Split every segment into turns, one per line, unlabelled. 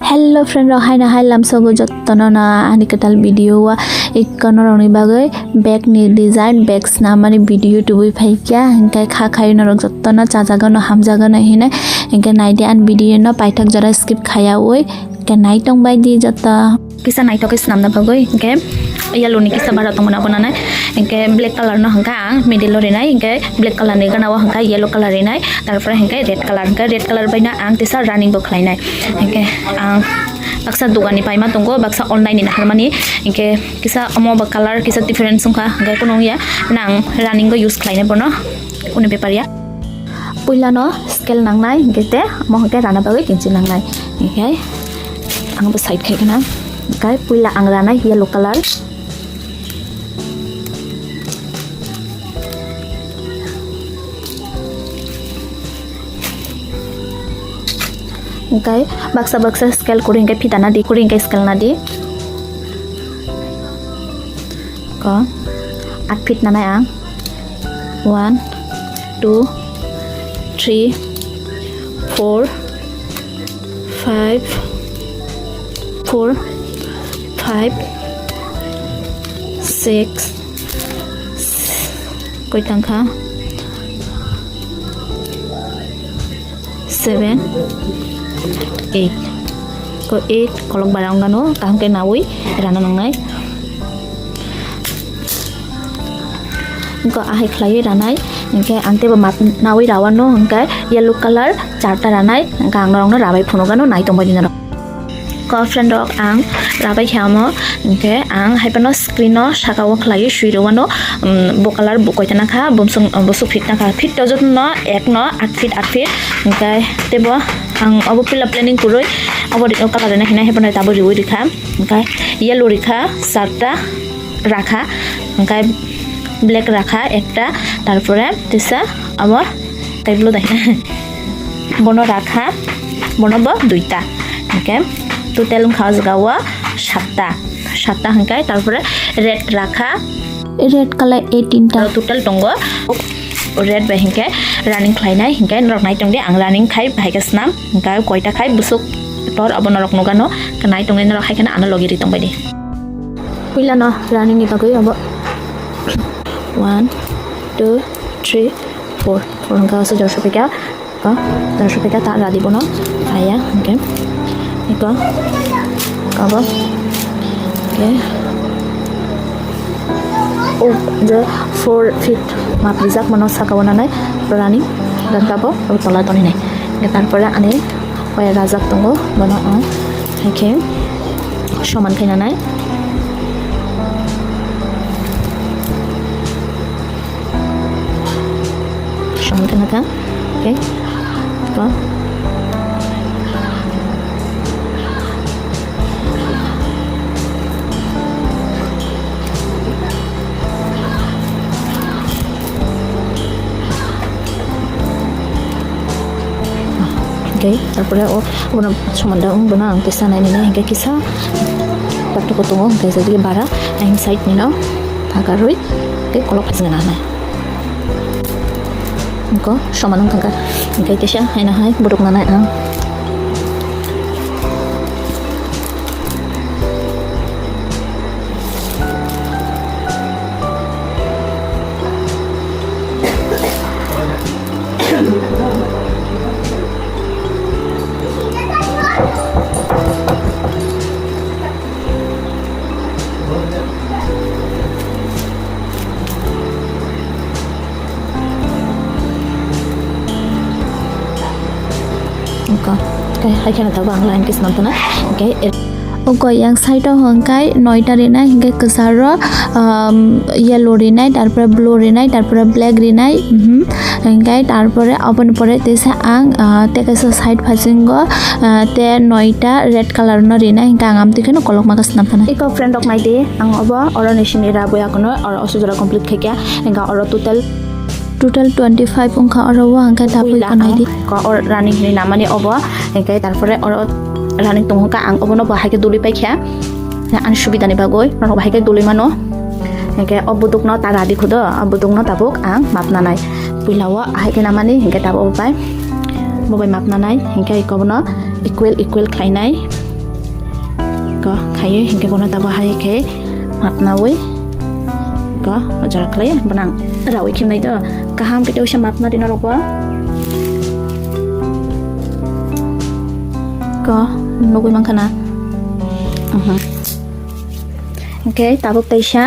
Hello friend, hai na hai lam sobo jottono na ani ketal video wa ikkono roni bagai bag ni design bags na mani video tubui phaikya hinkai kha khai na rok jottona chajaga no hamjaga na hine hinkai naidi an video no paithak jara skip khaya oi ke naitong bai di jota kisa naitok is namna bagai hinkai yellow ni kisa bara tongona banana hinkai black color no hangka middle re nai hinkai black color ni gana wa hangka yellow color re nai tarpore hinkai red color baina ang tisa running bo khlai nai hinkai ang baksa dogani paima tongo baksa online ni harmani hinkai kisa amo ba color kisa different sungka hinkai kono ya nang running go use khlai nai bono kuni paper ya puila no scale nang nai hinkai te mo hinkai rana bagai kinchi nang nai hinkai ang ba side khai kana hinkai puila ang rana yellow color hinkai baksa scale kuri hinkai fitana di kuri hinkai scale na di ko 8 feet na ang 1 2 3 4 5 4 5 6 koi tangkha 7 8 ko 8 kolong barang gano kahang kay nawi rana nang nai ko ahai khlai ranai ingke ante ba mat nawi rawan no hangkai yellow color charta ranai gang rong no rabai phuno gano nai tong badina ko friend dog ang rabai khamo ingke ang haipano screen no sakawo khlai shuiro wano bo color bo koitana kha bomsung bosu fit na kha fit to jot no ek no 8 feet ingke tebo ang abo pila planning kuroi abo color na hina haipano tabo riwi rikha ingke yellow rikha sarta rakha ingke black rakha ekta tarpore tisa abo taiblo dahina bono rakha bono bo duita ingke total khas gawa 7টা hangkai tarpore red rakha red color 18 ta total tongo red ba hingkai running khlainai hingkai norok nai tongde ang running khai bhaika snam hingkai koita khai busuk tor abo norok nogano kanai tongne norok khai kana ana logiri tongbai de pila no running ni bagoi abo 1 2 3 4 hangka so joshopika ko joshopika ta radi bono aya hingkai iko kabo okay oh the 4 feet map rizak mano sakawana nai running dan kabo tola toni nai tarpore ane oya rajak tongo bono okay soman khaina nai soman kana ka okay ko okay tarpore bona somanda bona ang kisa nai ni hingkai kisa patto ko tongo hingkai jadi bara ang side ni no thagaroi ke kolok jena nai ko somanang kangka hingkai kisa haina hai buruk nanai ang okay hai kana ta bang line kis namtana okay okay yang side o hangkai 9ta renai hingkai kesaro yellow renai tarpore blue renai tarpore black renai hingkai tarpore open pore tesa ang te kaisa side phasingo te 9ta red color no renai hingka ang amti kheno kolok makas namtana iko friend ok naide ang obo oro nation era boya kono oro osujora complete khekya hingka oro total 25 ongkha oro wa hangkai tapoi kanai di ko or running ni namani obo hingkai tarpore oro running tongka ang obo no bahai ke duli paikha an subida ni bagoi no bahai ke duli mano hingkai obuduk no taradi khodo obuduk no tabuk ang mapna nai puilawa ahai ke namani hingkai tabo pai mobai mapna nai hingkai kobono equal khlainai ko khayo hingke bono tabo hai ke mapnawi ko ojara khlai banang rawi khimnai to kaham ke teusa mapna dina robo ko nugui mangkana okay tabuk taisa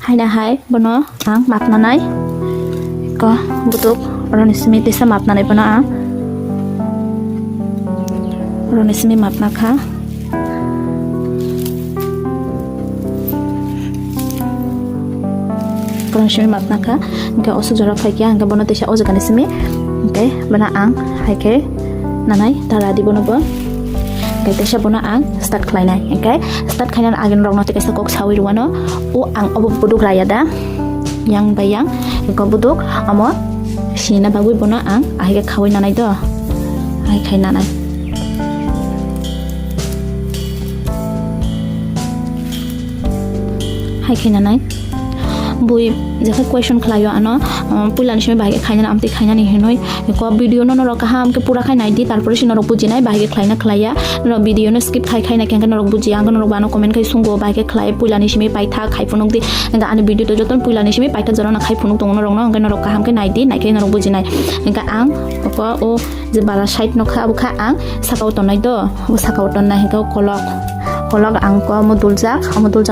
haina hai bono ang mapna nai ko butuk oroni simi taisa mapna nai bono ang oroni simi mapna kha oroni simi mapna kha engke osu jora phaikia engke bono taisa ojagani simi okay bana ang haike nanai tara di bono bo okay taisa bono ang start khlainai okay start khainan agen rok noti kaisa kok sawi ruano o ang obo buduk raya da yang bayang ko buduk amo sina bagui bono ang ahike khawai nanai do ai khai nanai hai khai nanai bui jaka question khlayo ano pulan shime bahage khaina amti khaina ni henoi ko video no ro kaham ke pura khaina di tarpore sino ro bujinai bahage khlaina khlaya no video no skip khai khaina kenga no ro buji ang no ro bano comment khai sungo bahage khlai pulani shime paitha khai phunuk di nga ani video to joton pulani shime paitha jora na khai phunuk tong no ro no nga no ro kaham ke nai di nai ke no ro bujinai nga ang ko o je bala side no kha bu kha ang sakau tonai do bu sakau ton na heka kolok ang ko modul jak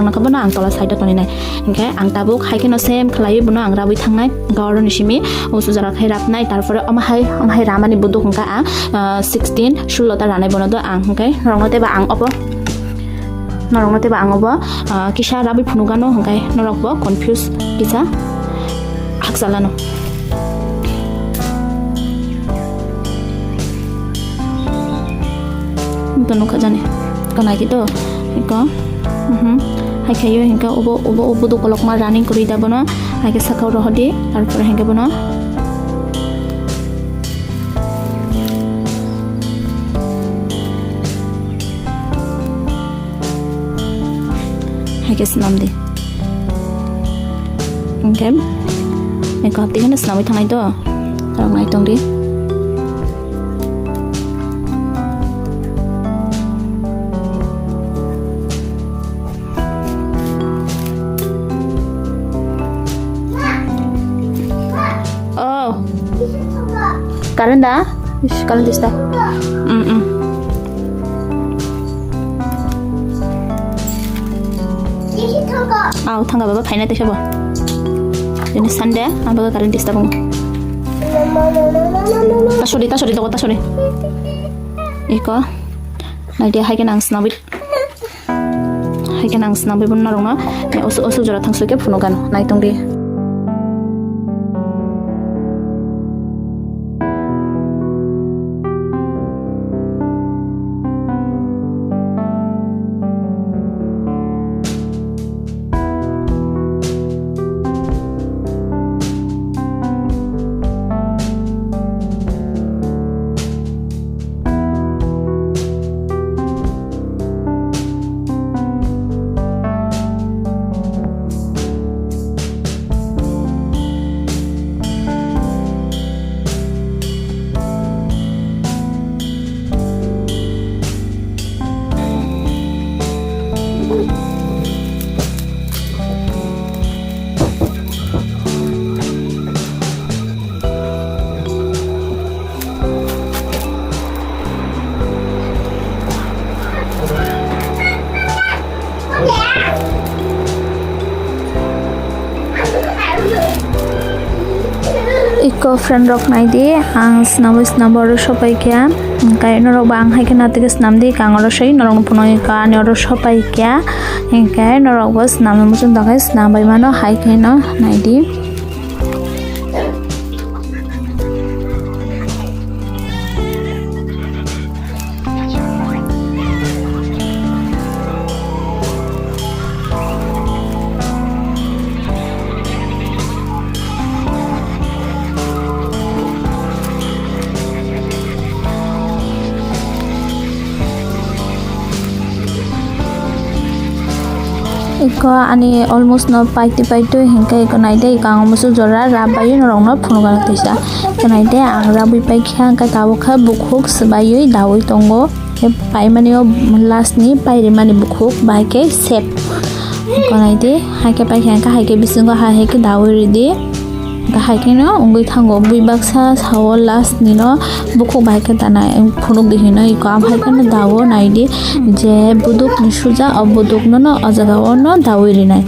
na kabona ang tola side toni nai engke ang tabuk hai ke no sem khlai bono ang rabi thangnai gauro nisimi osu jara khai rapnai tarpore amhai ramani buduk engka ang 16 16 ta ranai bono do ang engke rongote ba ang obo norongnote ba ang obo kisa rabi phunugano engke norok bo confuse kisa haksalano tono khajane kana gitu ko hai khayo hingka obo do kolok ma running kori da bono hai ke sakau ro hodi tarpore hingke bono hai ke snam di okay me ko apti kana snam thangai do rong nai tong di Karen da? Karen dista. Aw thanga baba phaina te sabo. Ini Sunday ambaga karen dista bang. Ta sori to. Iko. Nai dia haike nang snabit. Haike nang snabi bunna rona. Me osu jora thangsuke phunogan nai tongdi. Iko friend rok nai di ang snabo ro sopai kya kai norok bang hai kena tige snam di kang ro sei norok punoi ka ne ro sopai kya kai norok bos snam musun da kai snam bai mano hai kai no nai di iko ani almost no paiti hingka iko naide ikang musu jora rabai norong no phunuga tisa iko naide ang rabai pai kha ka tabu kha bukhuk sbai dawi tongo पाइमानियाव लास्टनि पाइरेमानि बुखुक बाहायके सेप गनायदि हायके पाइके हांका हायके बिसिंगो हायके दावरिदि हायके न उंगै थांगो बुइबाक्सा सावो लास्टनि न बुखुक बाहायके दानाय फुनुक दिहिनो eco आम हायके न दावो नायदि जे बुदुक निसुजा अब बुदुक न अजागाव न दावरिनाय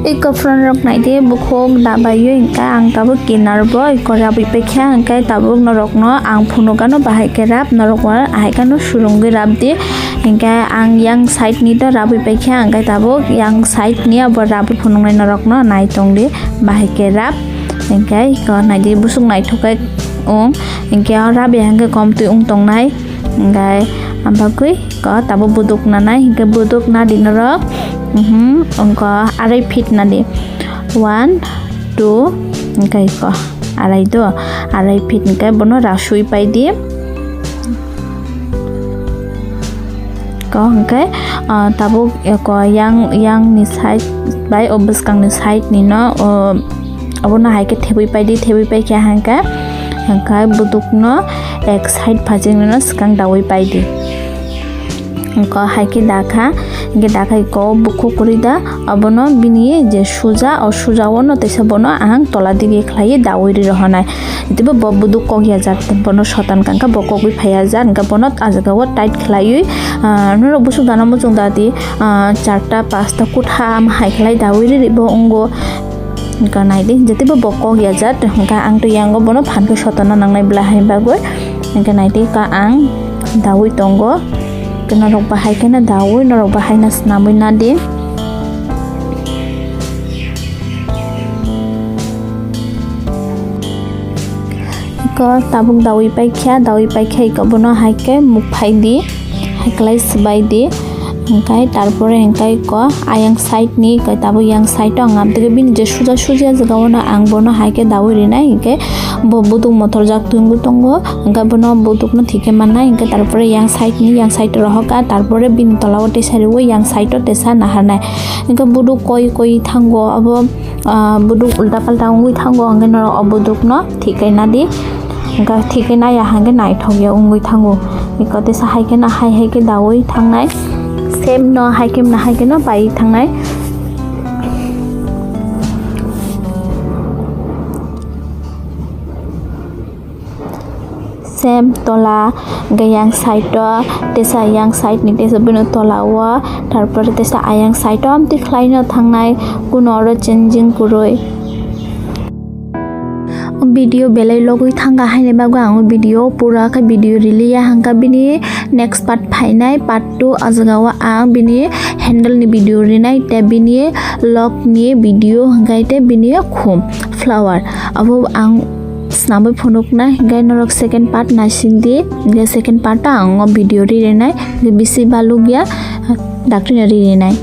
iko front rok naide bukhok dabayo ingka ang tabo kinar bo iko rabi pekha angkai tabo norok no ang phunukano bahaike rab norok war ahaikano surungi rab di ingka ang yang side ni to rabi pekha angkai tabo yang side ni abo rabi phunungnai norok no naitong di bahaike rab ingka iko naide busuk naithokai ong ingka rabi hangke komtui ung tongnai ingkai ambakui ko tabo buduk nanai ingka buduk na dinorok angka arai feet nadi 1 2 angkai ko arai feet angkai bono rasui pai di ko angkai tabo ko yang ni side bai obus kang ni side ni no abono haike thebui pai kya angkai buduk no ek side phajing no skang dawai pai di angka haike dakha iko buku kurida abono bini je suja or suja wono tesa bono ang tola dige khlai dawiri rohanai itibo bobuduk kogya jat bono shotan kangka bokogui phaya jan ga bono ajagawo tight khlai noro busu dana mujung dadi 4ta 5ta kutha am hai khlai dawiri ribo ongo ga naide jetibo bokogya jat ga ang to yango bono phanke shotana nangnai blahai bagoi ga naide ka ang dawi tongo norok bahai kena dawi norok bahai na snamui nadi iko tabuk dawi paikha iko bono haike mukphai di haiklai sibai di angkai tarpore angkai ko ayang side ni kai tabo yang side to angam tege bin je suja jagawo na ang bono haike dawi rinai ingke buduk motor jak tungu tongo angka bono buduk no thike manai ingke tarpore yang side rohoka tarpore bin tolawate sariwo yang side to tesa naharnai ingka buduk koi thango abo buduk ulta palta ungui thango angge noro obuduk no thikai nadi angka thikai na ya hange nai thogya ungui thango iko tesa haike na haike dawi thangnai same no haike na haike no pai thangnai same tola gayang side to tesa yang side ni tesa bino tola wa tarpore tesa ayang side to amti khlai no thangnai kuno ro changing kuroi video belai logoi thanga haine bago ang video pura ka video release hangka bini next part phainai part 2 ajagawa ang bini handle ni video rinai te bini lock ni video hangkai te bini khum flower abo ang snamoi phonok na gai norok second part na singdi ge second part ta ang video ri renai ge bisi balugya doctor ri renai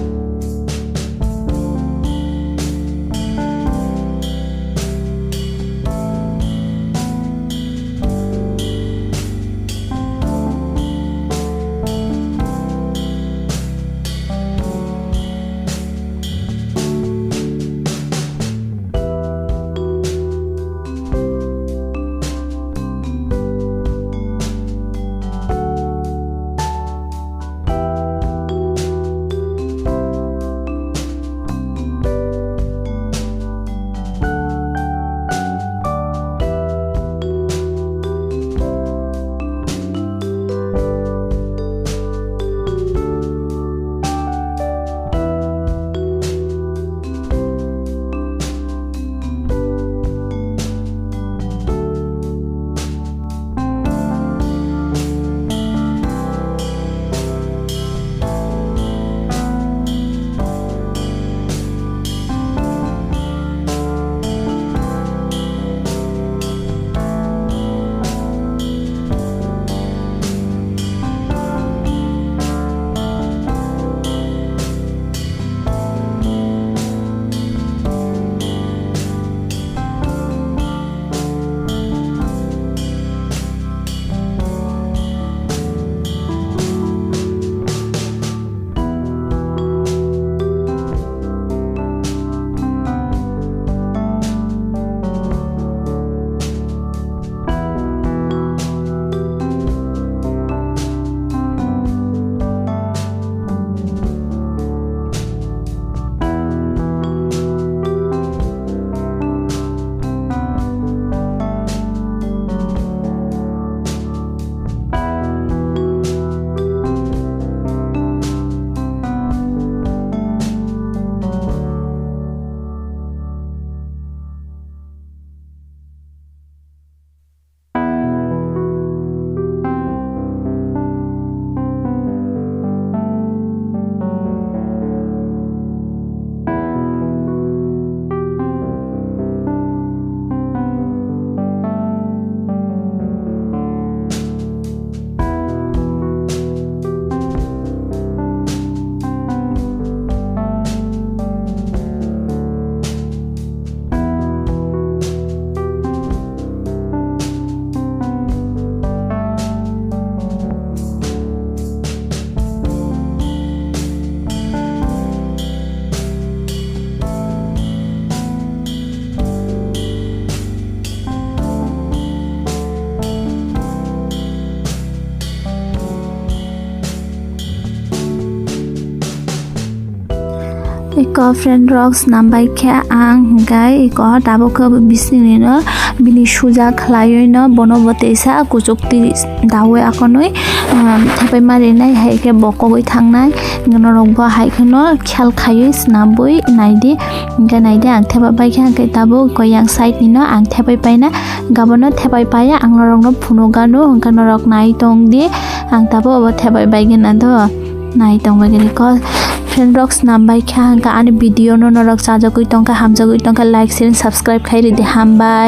Iko friend rocks nambai khe ang gai iko tabo ko bisini no bini suja khlayo no bono botesa kuchukti dawe akonoi thapai mari nai haike bokogoi thangnai norok bo haike no khel khayoi snamboi naidi ga naidi ang theba bai khe ke tabo ko yang side ni no ang thebai paina gabono thebai paya ang norok no phunogano hangka norok nai tong di ang tabo bo thebai bai gena do nai tong bai geni ko friend rocks nambai kha hangka ani video no norok sajagoi tongka hamjagoi tongka like share subscribe khairi di hambai।